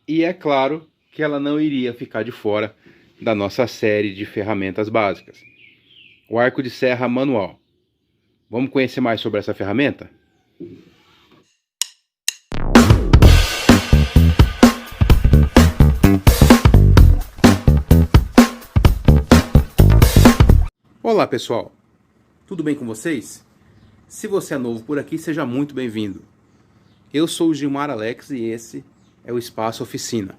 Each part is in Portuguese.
E é claro que ela não iria ficar de fora da nossa série de ferramentas básicas. O arco de serra manual. Vamos conhecer mais sobre essa ferramenta? Olá pessoal, tudo bem com vocês? Se você é novo por aqui, seja muito bem-vindo. Eu sou o Gilmar Alex e esse é o Espaço Oficina.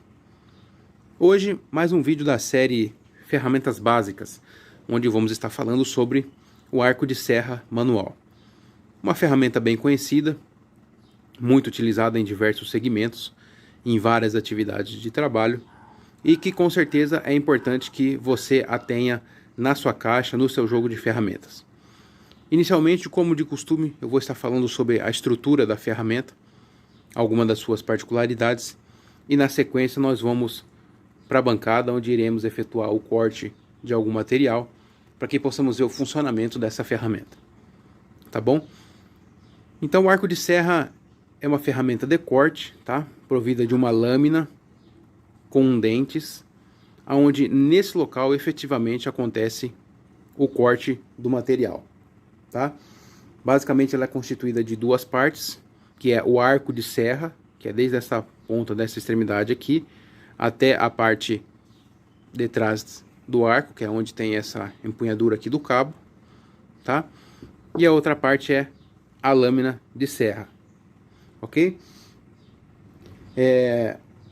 Hoje, mais um vídeo da série Ferramentas Básicas, onde vamos estar falando sobre o arco de serra manual. Uma ferramenta bem conhecida, muito utilizada em diversos segmentos, em várias atividades de trabalho, e que com certeza é importante que você a tenha na sua caixa, no seu jogo de ferramentas. Inicialmente, como de costume, eu vou estar falando sobre a estrutura da ferramenta, algumas das suas particularidades, e na sequência nós vamos para a bancada, onde iremos efetuar o corte de algum material, para que possamos ver o funcionamento dessa ferramenta. Tá bom? Então o arco de serra é uma ferramenta de corte, tá? Provida de uma lâmina com dentes, onde nesse local efetivamente acontece o corte do material, tá? Basicamente ela é constituída de duas partes, que é o arco de serra, que é desde essa ponta dessa extremidade aqui até a parte de trás do arco, que é onde tem essa empunhadura aqui do cabo, tá? E a outra parte é a lâmina de serra, ok?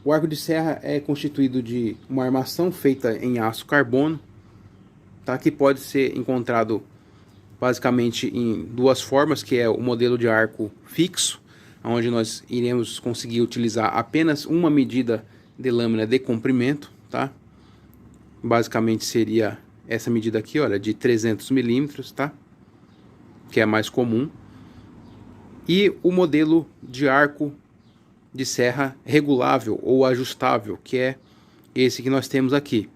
O arco de serra é constituído de uma armação feita em aço carbono, tá? Que pode ser encontrado basicamente em duas formas, que é o modelo de arco fixo, onde nós iremos conseguir utilizar apenas uma medida de lâmina de comprimento, tá? Basicamente seria essa medida aqui, olha, de 300 milímetros, tá? Que é a mais comum. E o modelo de arco de serra regulável ou ajustável, que é esse que nós temos aqui,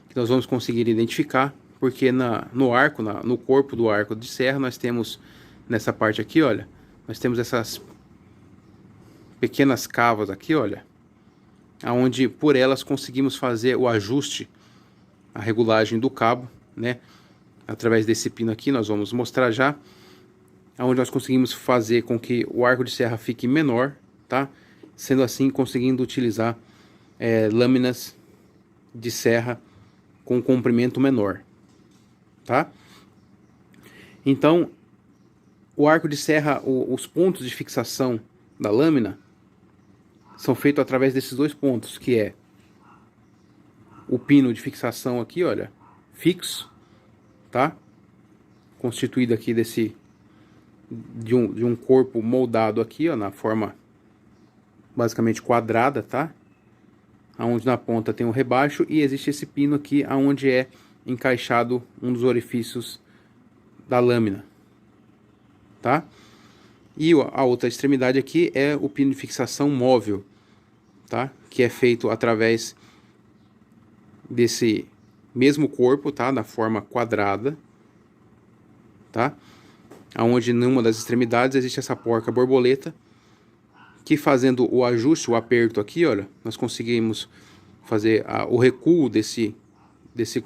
que nós vamos conseguir identificar, porque no arco, no corpo do arco de serra, nós temos nessa parte aqui, olha, nós temos essas pequenas cavas aqui, olha, aonde por elas conseguimos fazer o ajuste, a regulagem do cabo, né? Através desse pino aqui, nós vamos mostrar já, aonde nós conseguimos fazer com que o arco de serra fique menor, tá? Sendo assim, conseguindo utilizar lâminas de serra com comprimento menor, tá? Então, o arco de serra, os pontos de fixação da lâmina são feitos através desses dois pontos, que é o pino de fixação aqui, olha, fixo, tá? Constituído aqui de um corpo moldado aqui, ó, na forma basicamente quadrada, tá? Aonde na ponta tem um rebaixo e existe esse pino aqui, aonde é encaixado um dos orifícios da lâmina, tá? E a outra extremidade aqui é o pino de fixação móvel, tá? Que é feito através desse mesmo corpo, tá? Da forma quadrada, tá? Aonde numa das extremidades existe essa porca borboleta, que fazendo o ajuste, o aperto aqui, olha, nós conseguimos fazer o recuo desse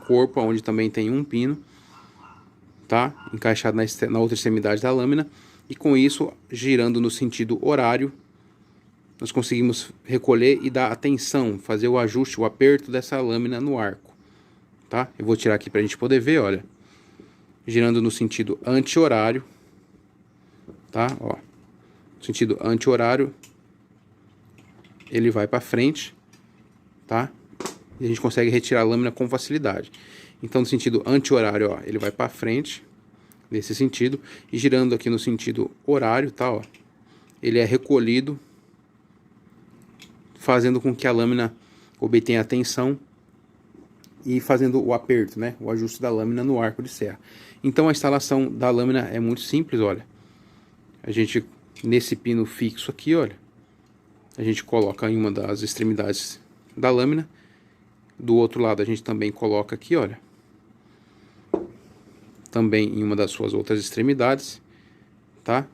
corpo, onde também tem um pino, tá? Encaixado na outra extremidade da lâmina, e com isso, girando no sentido horário, nós conseguimos recolher e dar a tensão, fazer o ajuste, o aperto dessa lâmina no arco, tá? Eu vou tirar aqui pra gente poder ver, olha, girando no sentido anti-horário, tá? Ó, sentido anti-horário, ele vai para frente, tá? E a gente consegue retirar a lâmina com facilidade. Então, no sentido anti-horário, ó, ele vai para frente, nesse sentido, e girando aqui no sentido horário, tá? Ó, ele é recolhido, fazendo com que a lâmina obtenha a tensão e fazendo o aperto, né? O ajuste da lâmina no arco de serra. Então, a instalação da lâmina é muito simples, olha. A gente, nesse pino fixo aqui, olha, a gente coloca em uma das extremidades da lâmina. Do outro lado a gente também coloca aqui, olha, também em uma das suas outras extremidades, tá?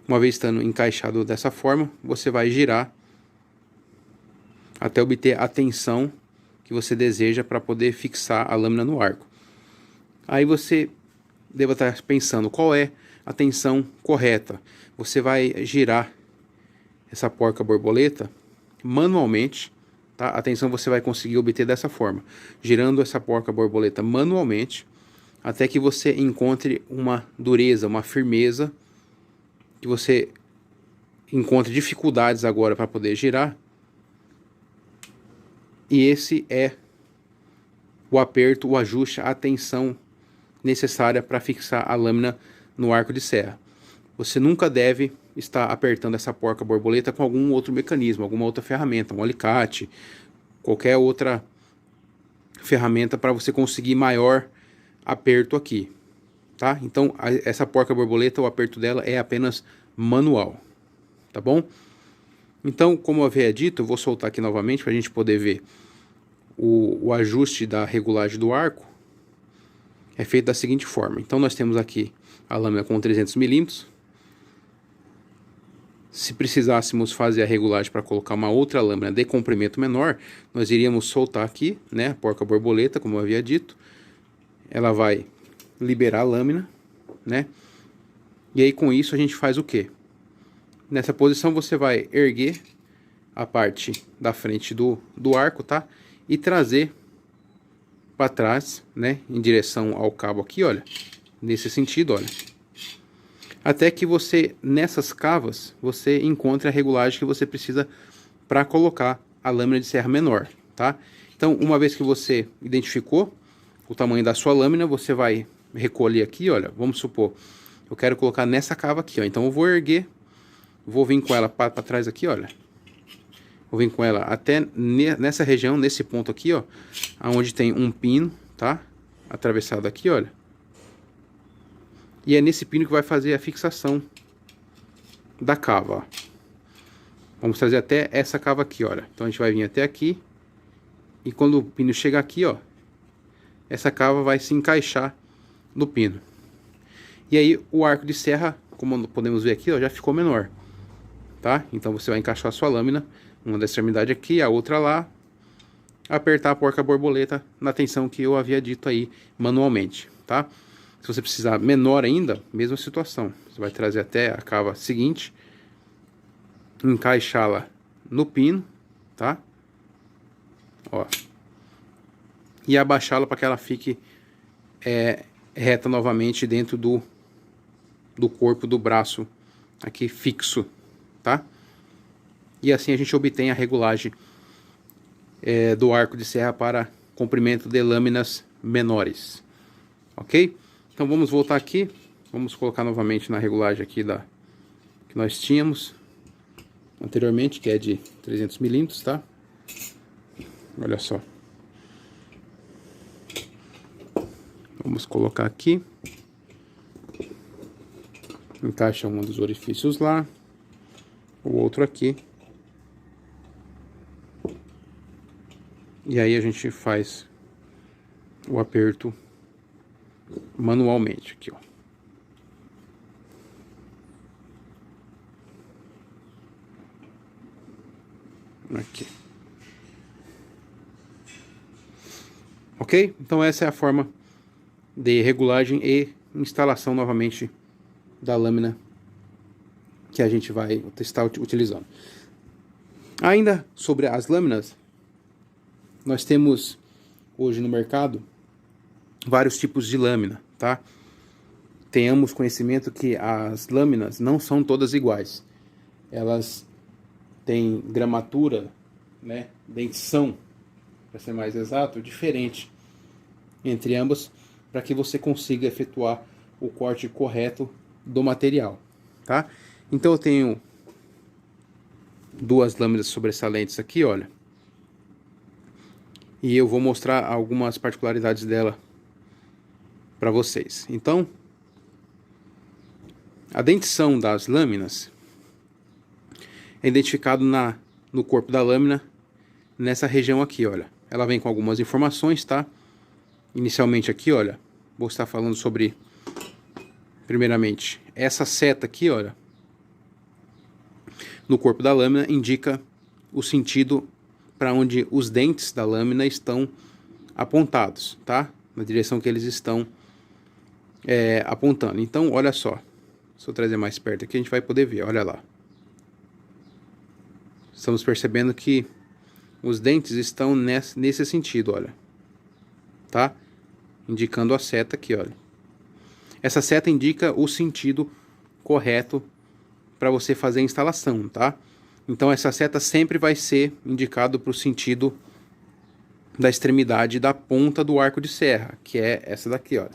Uma vez estando encaixado dessa forma, você vai girar até obter a tensão que você deseja para poder fixar a lâmina no arco. Aí você deve estar pensando, qual é a tensão correta? Você vai girar essa porca borboleta manualmente, tá? A tensão você vai conseguir obter dessa forma, girando essa porca borboleta manualmente, até que você encontre uma dureza, uma firmeza, que você encontre dificuldades agora para poder girar. E esse é o aperto, o ajuste, a tensão necessária para fixar a lâmina no arco de serra. Você nunca deve estar apertando essa porca borboleta com algum outro mecanismo, alguma outra ferramenta, um alicate, qualquer outra ferramenta para você conseguir maior aperto aqui, tá? Então essa porca borboleta, o aperto dela é apenas manual, tá bom? Então, como eu havia dito, eu vou soltar aqui novamente para a gente poder ver o ajuste da regulagem do arco. É feito da seguinte forma. Então nós temos aqui a lâmina com 300 milímetros. Se precisássemos fazer a regulagem para colocar uma outra lâmina de comprimento menor, nós iríamos soltar aqui, né, a porca borboleta, como eu havia dito. Ela vai liberar a lâmina, né? E aí com isso a gente faz o quê? Nessa posição você vai erguer a parte da frente do arco, tá? E trazer para trás, né, em direção ao cabo aqui, olha, nesse sentido, olha. Até que você, nessas cavas, você encontre a regulagem que você precisa para colocar a lâmina de serra menor, tá? Então, uma vez que você identificou o tamanho da sua lâmina, você vai recolher aqui, olha, vamos supor, eu quero colocar nessa cava aqui, ó. Então eu vou erguer, vou vir com ela para trás aqui, olha. Vou vir com ela até nessa região, nesse ponto aqui, ó, aonde tem um pino, tá? Atravessado aqui, olha. E é nesse pino que vai fazer a fixação da cava, ó. Vamos trazer até essa cava aqui, olha. Então a gente vai vir até aqui. E quando o pino chegar aqui, ó, essa cava vai se encaixar no pino. E aí o arco de serra, como podemos ver aqui, ó, já ficou menor, tá? Então você vai encaixar a sua lâmina, uma da extremidade aqui, a outra lá, apertar a porca borboleta na tensão que eu havia dito aí manualmente, tá? Se você precisar menor ainda, mesma situação. Você vai trazer até a cava seguinte, encaixá-la no pino, tá? Ó. E abaixá-la para que ela fique reta novamente dentro do corpo do braço aqui fixo, tá? E assim a gente obtém a regulagem do arco de serra para comprimento de lâminas menores, ok? Então vamos voltar aqui, vamos colocar novamente na regulagem aqui que nós tínhamos anteriormente, que é de 300 milímetros, tá? Olha só. Vamos colocar aqui. Encaixa um dos orifícios lá, o outro aqui. E aí a gente faz o aperto manualmente aqui, ó. Aqui. Ok? Então essa é a forma de regulagem e instalação novamente da lâmina que a gente vai estar utilizando. Ainda sobre as lâminas, nós temos hoje no mercado vários tipos de lâmina, tá? Tenhamos conhecimento que as lâminas não são todas iguais. Elas têm gramatura, né, dentição, para ser mais exato, diferente entre ambas, para que você consiga efetuar o corte correto do material, tá? Então eu tenho duas lâminas sobressalentes aqui, olha. E eu vou mostrar algumas particularidades dela para vocês. Então, a dentição das lâminas é identificado no corpo da lâmina, nessa região aqui, olha. Ela vem com algumas informações, tá? Inicialmente aqui, olha, vou estar falando sobre, primeiramente, essa seta aqui, olha, no corpo da lâmina indica o sentido para onde os dentes da lâmina estão apontados, tá? Na direção que eles estão apontando. Então, olha só. Se eu trazer mais perto aqui, a gente vai poder ver, olha lá. Estamos percebendo que os dentes estão nesse sentido, olha. Tá? Indicando a seta aqui, olha. Essa seta indica o sentido correto para você fazer a instalação, tá? Então essa seta sempre vai ser indicado para o sentido da extremidade da ponta do arco de serra, que é essa daqui, olha.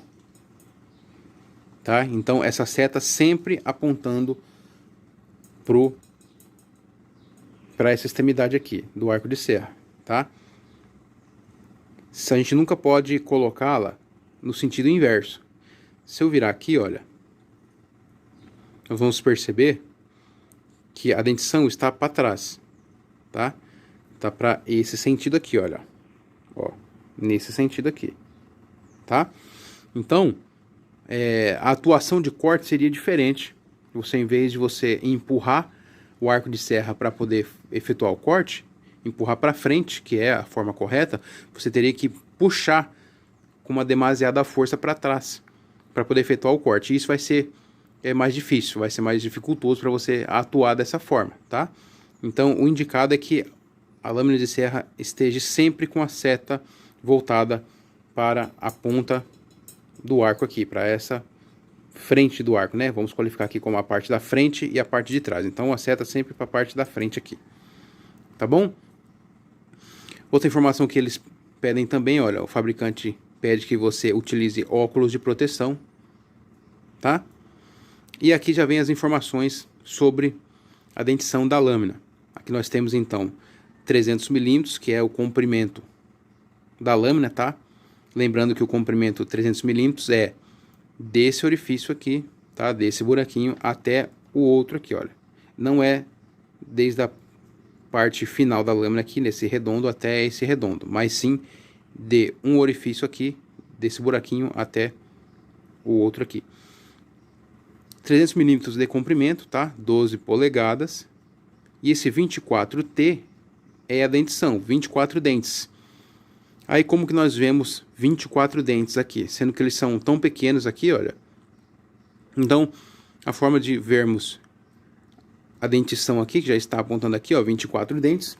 Tá? Então essa seta sempre apontando para essa extremidade aqui do arco de serra, tá? A gente nunca pode colocá-la no sentido inverso. Se eu virar aqui, olha, nós vamos perceber que a dentição está para trás, tá? Tá para esse sentido aqui, olha. Ó, nesse sentido aqui, tá? Então, a atuação de corte seria diferente. Você, em vez de você empurrar o arco de serra para poder efetuar o corte, empurrar para frente, que é a forma correta, você teria que puxar com uma demasiada força para trás para poder efetuar o corte. E isso vai ser mais difícil, vai ser mais dificultoso para você atuar dessa forma, tá? Então, o indicado é que a lâmina de serra esteja sempre com a seta voltada para a ponta do arco aqui, para essa frente do arco, né? Vamos qualificar aqui como a parte da frente e a parte de trás. Então, a seta sempre para a parte da frente aqui, tá bom? Outra informação que eles pedem também, olha, o fabricante pede que você utilize óculos de proteção, tá? E aqui já vem as informações sobre a dentição da lâmina. Aqui nós temos então 300 milímetros, que é o comprimento da lâmina, tá? Lembrando que o comprimento 300 milímetros é desse orifício aqui, tá? Desse buraquinho até o outro aqui, olha. Não é desde a parte final da lâmina aqui, nesse redondo até esse redondo, mas sim de um orifício aqui, desse buraquinho até o outro aqui. 300 milímetros de comprimento, tá? 12 polegadas. E esse 24T é a dentição, 24 dentes. Aí como que nós vemos 24 dentes aqui? Sendo que eles são tão pequenos aqui, olha. Então, a forma de vermos a dentição aqui, que já está apontando aqui, ó, 24 dentes,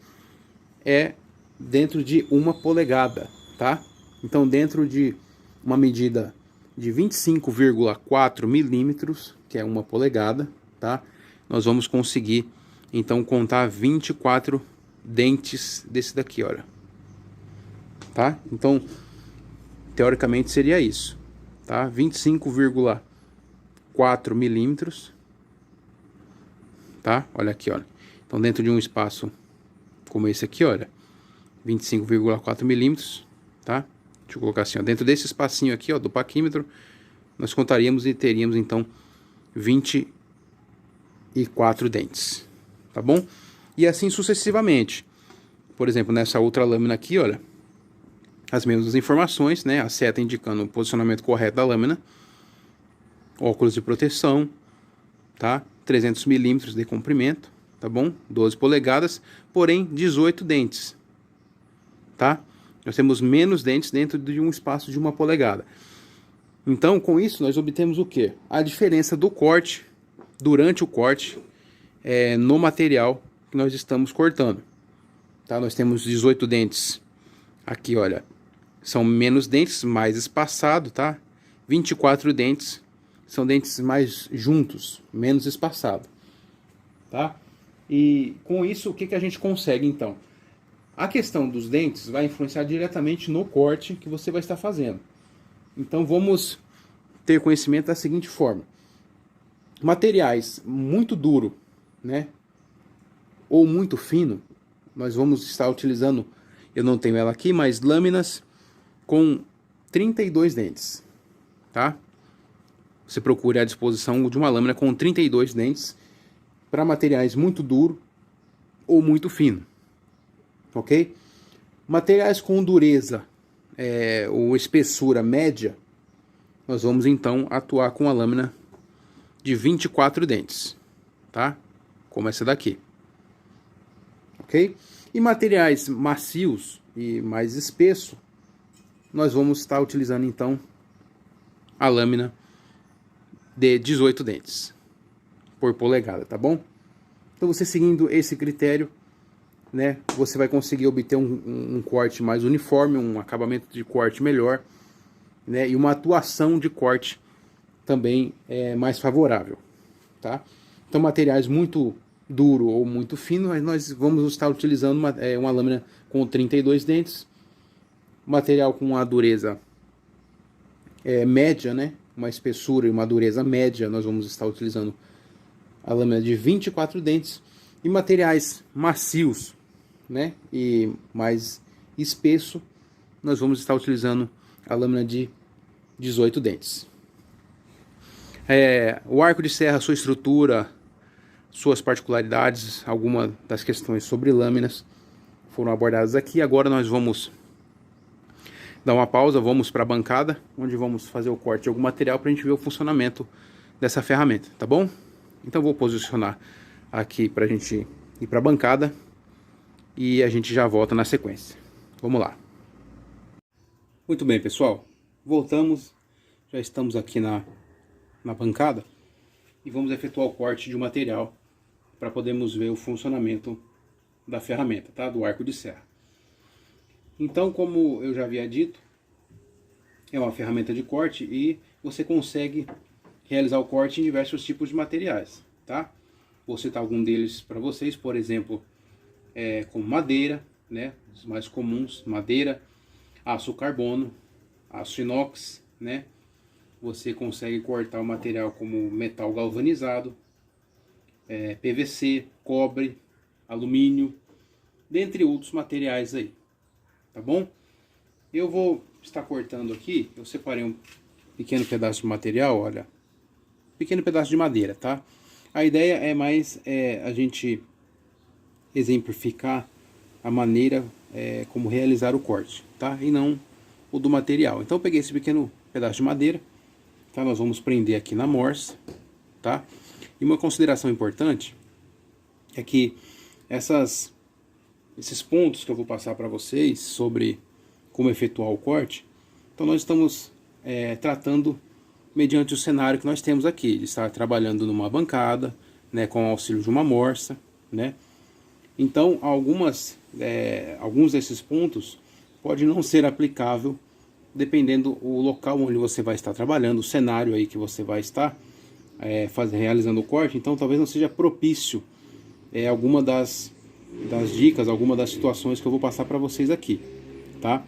é dentro de 1 polegada, tá? Então, dentro de uma medida de 25,4 milímetros, que é 1 polegada, tá? Nós vamos conseguir, então, contar 24 dentes desse daqui, olha. Tá? Então, teoricamente seria isso, tá? 25,4 milímetros, tá? Olha aqui, olha. Então, dentro de um espaço como esse aqui, olha, 25,4 milímetros, tá? Deixa eu colocar assim, ó. Dentro desse espacinho aqui, ó, do paquímetro, nós contaríamos e teríamos, então, 24 dentes, tá bom? E assim sucessivamente. Por exemplo, nessa outra lâmina aqui, olha, as mesmas informações, né? A seta indicando o posicionamento correto da lâmina, óculos de proteção, tá? 300 milímetros de comprimento, tá bom? 12 polegadas, porém 18 dentes, tá? Nós temos menos dentes dentro de um espaço de 1 polegada. Então, com isso, nós obtemos o quê? A diferença do corte, durante o corte, no material que nós estamos cortando. Tá? Nós temos 18 dentes aqui, olha, são menos dentes, mais espaçado, tá? 24 dentes são dentes mais juntos, menos espaçado, tá? E com isso, o que que a gente consegue, então? A questão dos dentes vai influenciar diretamente no corte que você vai estar fazendo. Então, vamos ter conhecimento da seguinte forma. Materiais muito duro, né? Ou muito fino, nós vamos estar utilizando, eu não tenho ela aqui, mas lâminas com 32 dentes, tá? Você procure a disposição de uma lâmina com 32 dentes para materiais muito duro ou muito fino, ok? Materiais com dureza ou espessura média, nós vamos então atuar com a lâmina de 24 dentes, tá? Como essa daqui, ok? E materiais macios e mais espesso, nós vamos estar utilizando então a lâmina de 18 dentes por polegada, tá bom? Então você seguindo esse critério, né, você vai conseguir obter um corte mais uniforme, um acabamento de corte melhor, né, e uma atuação de corte também mais favorável, tá? Então materiais muito duro ou muito fino, nós vamos estar utilizando uma lâmina com 32 dentes, material com uma dureza média, né, uma espessura e uma dureza média, nós vamos estar utilizando a lâmina de 24 dentes, e materiais macios, né, e mais espesso, nós vamos estar utilizando a lâmina de 18 dentes. O arco de serra, sua estrutura, suas particularidades, algumas das questões sobre lâminas foram abordadas aqui. Agora nós vamos dar uma pausa, vamos para a bancada, onde vamos fazer o corte de algum material para a gente ver o funcionamento dessa ferramenta, tá bom? Então vou posicionar aqui para a gente ir para a bancada e a gente já volta na sequência. Vamos lá. Muito bem, pessoal. Voltamos. Já estamos aqui na bancada e vamos efetuar o corte de um material para podermos ver o funcionamento da ferramenta, tá? Do arco de serra. Então, como eu já havia dito, é uma ferramenta de corte e você consegue realizar o corte em diversos tipos de materiais, tá? Vou citar algum deles para vocês, por exemplo, como madeira, né? Os mais comuns, madeira, aço carbono, aço inox, né? Você consegue cortar o material como metal galvanizado, PVC, cobre, alumínio, dentre outros materiais aí, tá bom? Eu vou estar cortando aqui, eu separei um pequeno pedaço de material, olha, pequeno pedaço de madeira, tá? A ideia é mais a gente exemplificar a maneira como realizar o corte, tá? E não o do material. Então eu peguei esse pequeno pedaço de madeira, tá? Nós vamos prender aqui na morsa, tá? E uma consideração importante é que esses pontos que eu vou passar para vocês sobre como efetuar o corte, então nós estamos tratando mediante o cenário que nós temos aqui, de estar trabalhando numa bancada, né, com o auxílio de uma morsa, né? Então alguns desses pontos pode não ser aplicável dependendo o local onde você vai estar trabalhando, o cenário aí que você vai estar realizando o corte. Então talvez não seja propício alguma das dicas, alguma das situações que eu vou passar para vocês aqui, tá?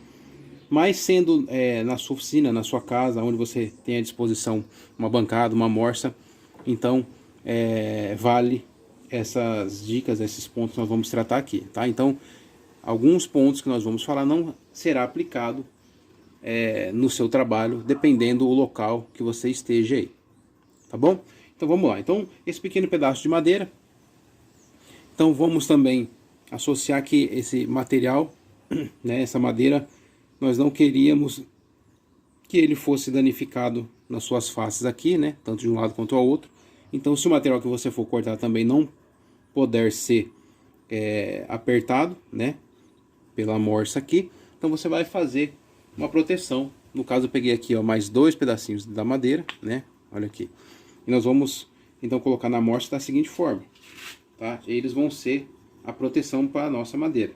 Mas sendo na sua oficina, na sua casa, onde você tem à disposição uma bancada, uma morsa, então vale essas dicas, esses pontos que nós vamos tratar aqui, tá? Então alguns pontos que nós vamos falar não será aplicado no seu trabalho, dependendo do local que você esteja aí, tá bom? Então vamos lá. Então esse pequeno pedaço de madeira, então vamos também associar que esse material, né, essa madeira, nós não queríamos que ele fosse danificado nas suas faces aqui, né, tanto de um lado quanto ao outro. Então se o material que você for cortar também não puder ser apertado, né, pela morsa aqui, então você vai fazer uma proteção. No caso eu peguei aqui, ó, mais 2 pedacinhos da madeira, né, olha aqui. E nós vamos então colocar na morsa da seguinte forma, tá? Eles vão ser a proteção para a nossa madeira.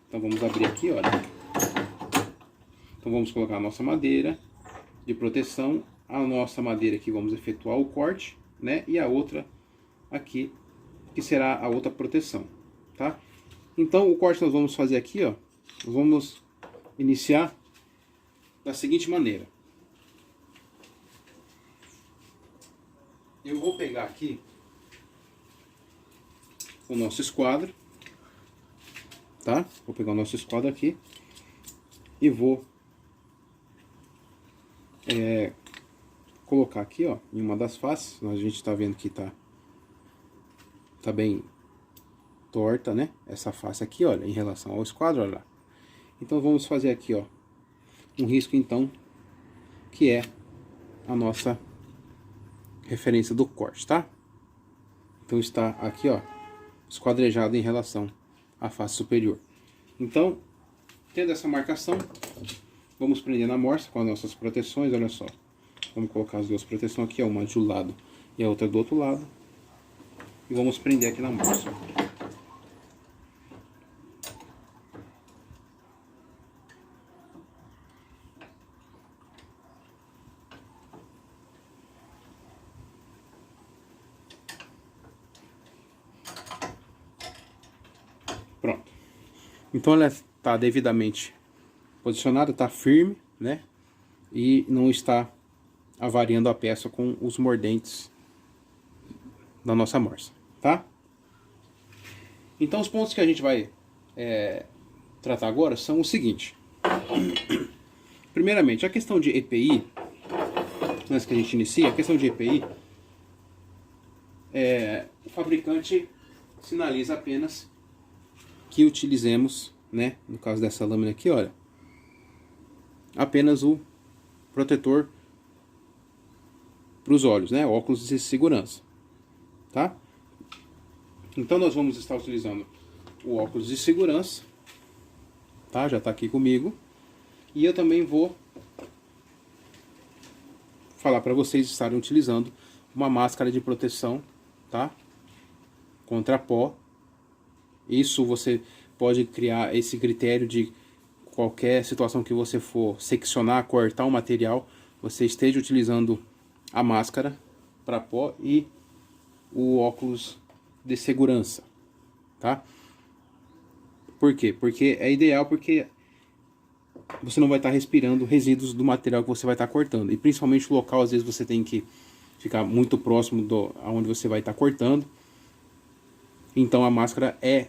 Então vamos abrir aqui, olha. Então vamos colocar a nossa madeira de proteção, a nossa madeira que vamos efetuar o corte, né? E a outra aqui, que será a outra proteção, tá? Então o corte que nós vamos fazer aqui, ó, vamos iniciar da seguinte maneira. Eu vou pegar aqui o nosso esquadro, tá? Vou pegar o nosso esquadro aqui e vou colocar aqui, ó, em uma das faces. A gente tá vendo que tá bem torta, né? Essa face aqui, olha, em relação ao esquadro, olha lá. Então vamos fazer aqui, ó, um risco então, que é a nossa referência do corte, tá? Então está aqui, ó, esquadrejado em relação à face superior. Então, tendo essa marcação, vamos prender na morsa com as nossas proteções, olha só. Vamos colocar as duas proteções aqui, uma de um lado e a outra do outro lado. E vamos prender aqui na morsa. Pronto. Então ela está devidamente posicionada, está firme, né? E não está avariando a peça com os mordentes da nossa morsa, tá? Então os pontos que a gente vai tratar agora são o seguinte. Primeiramente, a questão de EPI, antes que a gente inicie, a questão de EPI, o fabricante sinaliza apenas que utilizemos, né, no caso dessa lâmina aqui, olha, apenas o protetor para os olhos, né, óculos de segurança, tá? Então nós vamos estar utilizando o óculos de segurança, tá? Já está aqui comigo. E eu também vou falar para vocês estarem utilizando uma máscara de proteção, tá? Contra pó. Isso você pode criar esse critério de qualquer situação que você for seccionar, cortar o material, você esteja utilizando a máscara para pó e o óculos de segurança, tá? Por quê? Porque é ideal, porque você não vai estar respirando resíduos do material que você vai estar cortando. E principalmente o local, às vezes você tem que ficar muito próximo do aonde você vai estar cortando. Então a máscara é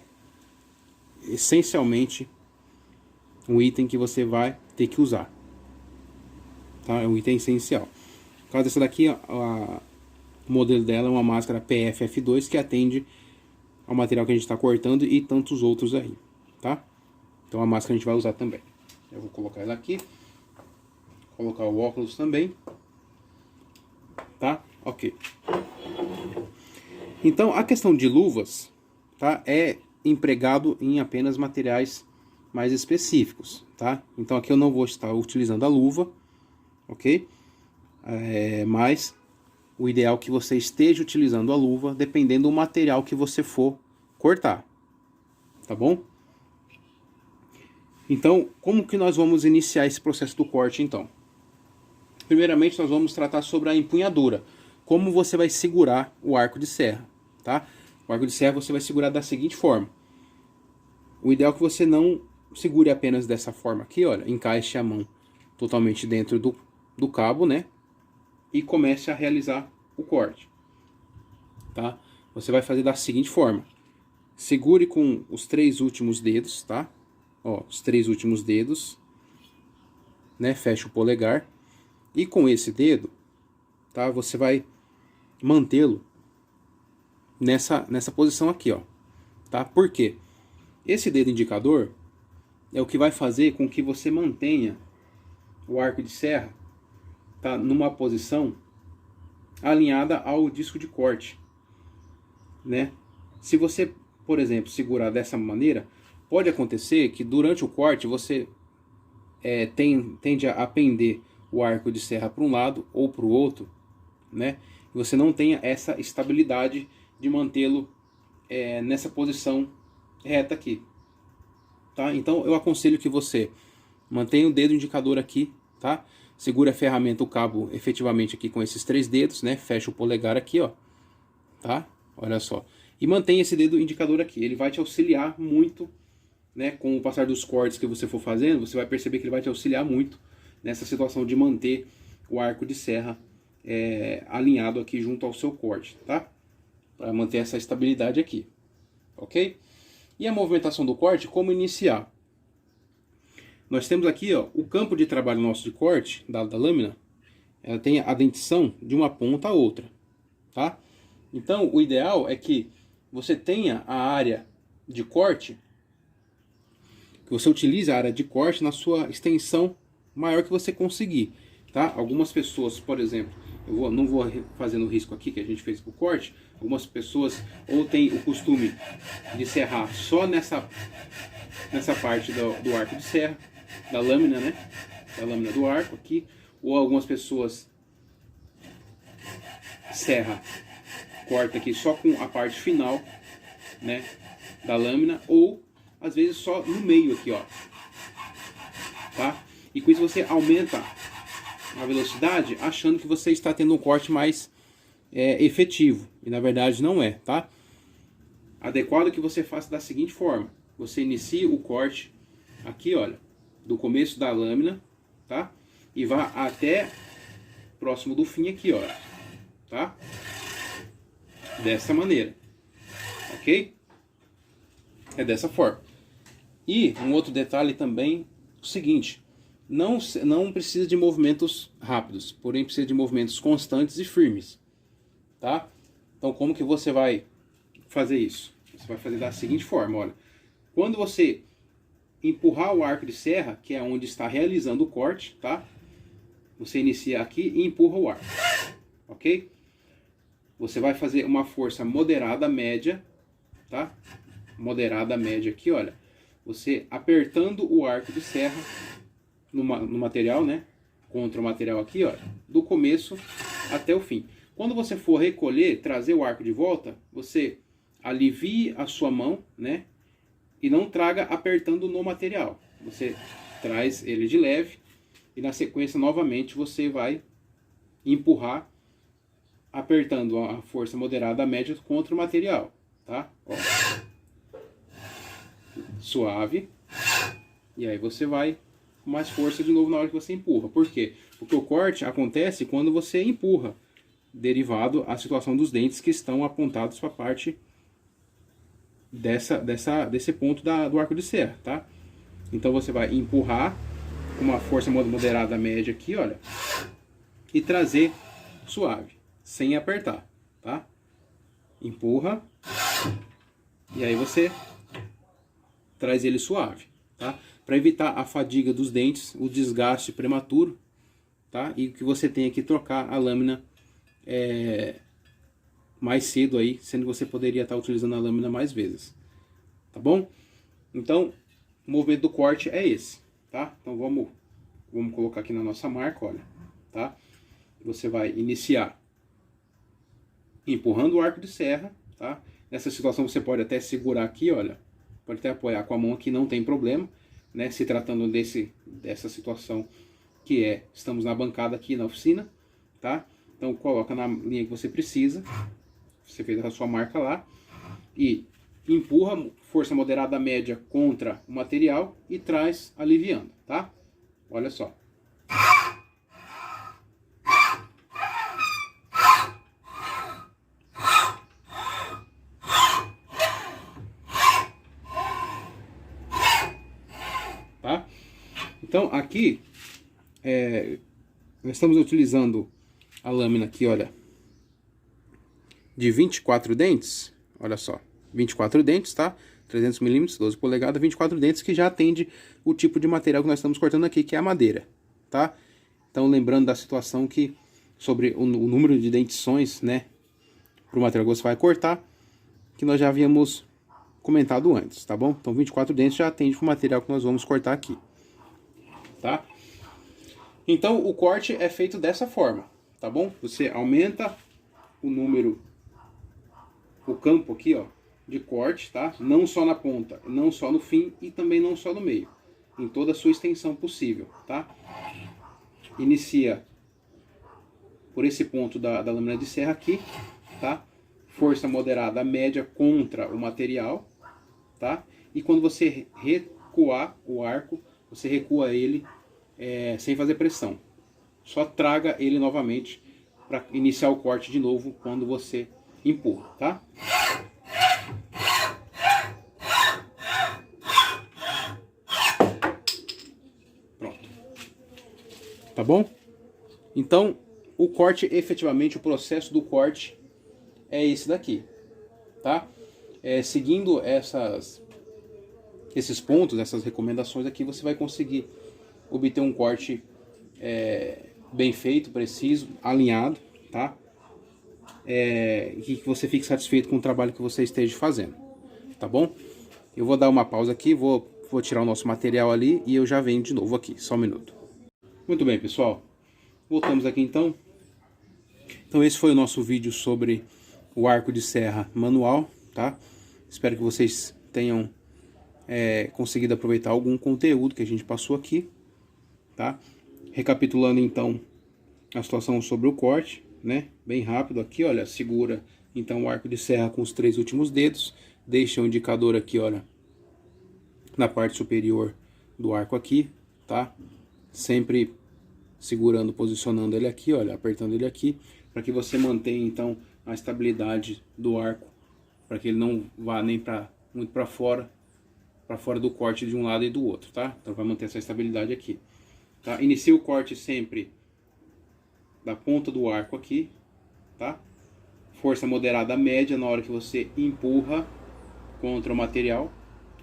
essencialmente um item que você vai ter que usar, tá? É um item essencial. No caso dessa daqui, o modelo dela é uma máscara PFF2 que atende ao material que a gente está cortando e tantos outros aí, tá? Então a máscara a gente vai usar também. Eu vou colocar ela aqui, colocar o óculos também, tá? Ok. Então a questão de luvas, tá? É empregado em apenas materiais mais específicos, tá? Então aqui eu não vou estar utilizando a luva, ok? Mas o ideal é que você esteja utilizando a luva, dependendo do material que você for cortar, tá bom? Então, como que nós vamos iniciar esse processo do corte, então? Primeiramente, nós vamos tratar sobre a empunhadura. Como você vai segurar o arco de serra, tá? O arco de serra você vai segurar da seguinte forma. O ideal é que você não segure apenas dessa forma aqui, olha. Encaixe a mão totalmente dentro do cabo, né? E comece a realizar o corte, tá? Você vai fazer da seguinte forma. Segure com os 3 últimos dedos, tá? Ó, os 3 últimos dedos, né? Fecha o polegar. E com esse dedo, tá? Você vai mantê-lo nessa posição aqui, ó. Tá? Por quê? Esse dedo indicador é o que vai fazer com que você mantenha o arco de serra, tá? Numa posição alinhada ao disco de corte, né? Se você, por exemplo, segurar dessa maneira, pode acontecer que durante o corte você tende a pender o arco de serra para um lado ou para o outro, né? E você não tenha essa estabilidade de mantê-lo nessa posição reta aqui, tá? Então eu aconselho que você mantenha o dedo indicador aqui, tá? Segura a ferramenta, o cabo efetivamente aqui com esses 3 dedos, né? Fecha o polegar aqui, ó, tá? Olha só. E mantenha esse dedo indicador aqui. Ele vai te auxiliar muito, né? Com o passar dos cortes que você for fazendo, você vai perceber que ele vai te auxiliar muito nessa situação de manter o arco de serra alinhado aqui junto ao seu corte, tá? Para manter essa estabilidade aqui, ok? E a movimentação do corte, como iniciar? Nós temos aqui, ó, o campo de trabalho nosso de corte da lâmina, ela tem a dentição de uma ponta a outra, tá? Então, o ideal é que você tenha a área de corte, que você utilize a área de corte na sua extensão maior que você conseguir, tá? Algumas pessoas, por exemplo, não vou fazer no risco aqui que a gente fez com o corte, algumas pessoas ou tem o costume de serrar só nessa nessa parte do arco de serra, da lâmina, né? Da lâmina do arco aqui, ou algumas pessoas corta aqui só com a parte final, né, da lâmina, ou às vezes só no meio aqui, ó, tá? E com isso você aumenta a velocidade, achando que você está tendo um corte mais efetivo, e na verdade não é, tá? Adequado que você faça da seguinte forma: você inicia o corte aqui, olha, do começo da lâmina, tá? E vá até próximo do fim aqui, ó, tá? Dessa maneira, ok? É dessa forma. E um outro detalhe também, o seguinte: não precisa de movimentos rápidos, porém precisa de movimentos constantes e firmes, tá? Então como que você vai fazer isso? Você vai fazer da seguinte forma, olha. Quando você empurrar o arco de serra, que é onde está realizando o corte, tá? Você inicia aqui e empurra o arco, ok? Você vai fazer uma força moderada, média, tá? Moderada, média aqui, olha. Você apertando o arco de serra no material, né? Contra o material aqui, olha. Do começo até o fim. Quando você for recolher, trazer o arco de volta, você alivie a sua mão, né? E não traga apertando no material. Você traz ele de leve e na sequência novamente você vai empurrar apertando a força moderada média contra o material, tá? Ó. Suave. E aí você vai com mais força de novo na hora que você empurra. Por quê? Porque o corte acontece quando você empurra, derivado à situação dos dentes que estão apontados para a parte desse ponto do arco de serra, tá? Então você vai empurrar com uma força moderada média aqui, olha, e trazer suave, sem apertar, tá? Empurra e aí você traz ele suave, tá? Para evitar a fadiga dos dentes, o desgaste prematuro, tá? E que você tenha que trocar a lâmina mais cedo aí, sendo que você poderia estar utilizando a lâmina mais vezes, tá bom? Então, o movimento do corte é esse, tá? Então vamos colocar aqui na nossa marca, olha, tá? Você vai iniciar empurrando o arco de serra, tá? Nessa situação você pode até segurar aqui, olha, pode até apoiar com a mão aqui, não tem problema, né? Se tratando dessa situação que estamos na bancada aqui na oficina, tá? Então coloca na linha que você precisa, você fez a sua marca lá, e empurra força moderada média contra o material e traz aliviando, tá? Olha só. Tá? Então aqui nós estamos utilizando a lâmina aqui, olha, de 24 dentes, olha só, 24 dentes, tá? 300 milímetros, 12 polegadas, 24 dentes, que já atende o tipo de material que nós estamos cortando aqui, que é a madeira, tá? Então lembrando da situação que, sobre o número de dentições, né, para o material que você vai cortar, que nós já havíamos comentado antes, tá bom? Então 24 dentes já atende para o material que nós vamos cortar aqui, tá? Então o corte é feito dessa forma, tá bom? Você aumenta o número, o campo aqui, ó, de corte, tá? Não só na ponta, não só no fim e também não só no meio, em toda a sua extensão possível, tá? Inicia por esse ponto da lâmina de serra aqui, tá? Força moderada média contra o material, tá? E quando você recuar o arco, você recua ele sem fazer pressão. Só traga ele novamente para iniciar o corte de novo quando você empurra, tá? Pronto. Tá bom? Então, o corte, efetivamente, o processo do corte é esse daqui, tá? Seguindo esses pontos, essas recomendações aqui, você vai conseguir obter um corte bem feito, preciso, alinhado, tá? E que você fique satisfeito com o trabalho que você esteja fazendo, tá bom? Eu vou dar uma pausa aqui, vou vou tirar o nosso material ali e eu já venho de novo aqui, só um minuto. Muito bem, pessoal, voltamos aqui então. Então esse foi o nosso vídeo sobre o arco de serra manual, tá? Espero que vocês tenham conseguido aproveitar algum conteúdo que a gente passou aqui, tá? Recapitulando então a situação sobre o corte, né? Bem rápido aqui, olha, segura então o arco de serra com os 3 últimos dedos, deixa o indicador aqui, olha, na parte superior do arco aqui, tá? Sempre segurando, posicionando ele aqui, olha, apertando ele aqui, para que você mantenha então a estabilidade do arco, para que ele não vá nem muito para fora do corte de um lado e do outro, tá? Então vai manter essa estabilidade aqui, tá? Inicie o corte sempre da ponta do arco aqui, tá? Força moderada média na hora que você empurra contra o material,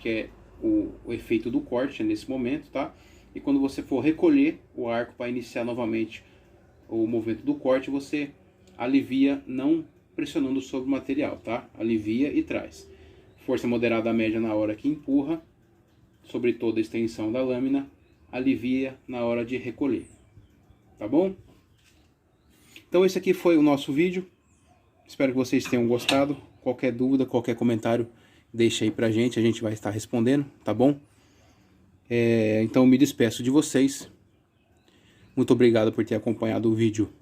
que é o efeito do corte nesse momento, tá? E quando você for recolher o arco para iniciar novamente o movimento do corte, você alivia não pressionando sobre o material, tá? Alivia e traz. Força moderada média na hora que empurra sobre toda a extensão da lâmina, alivia na hora de recolher, tá bom? Então esse aqui foi o nosso vídeo, espero que vocês tenham gostado. Qualquer dúvida, qualquer comentário, deixa aí pra gente, a gente vai estar respondendo, tá bom? Então me despeço de vocês, muito obrigado por ter acompanhado o vídeo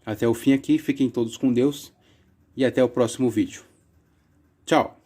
até o fim aqui, fiquem todos com Deus e até o próximo vídeo. Tchau!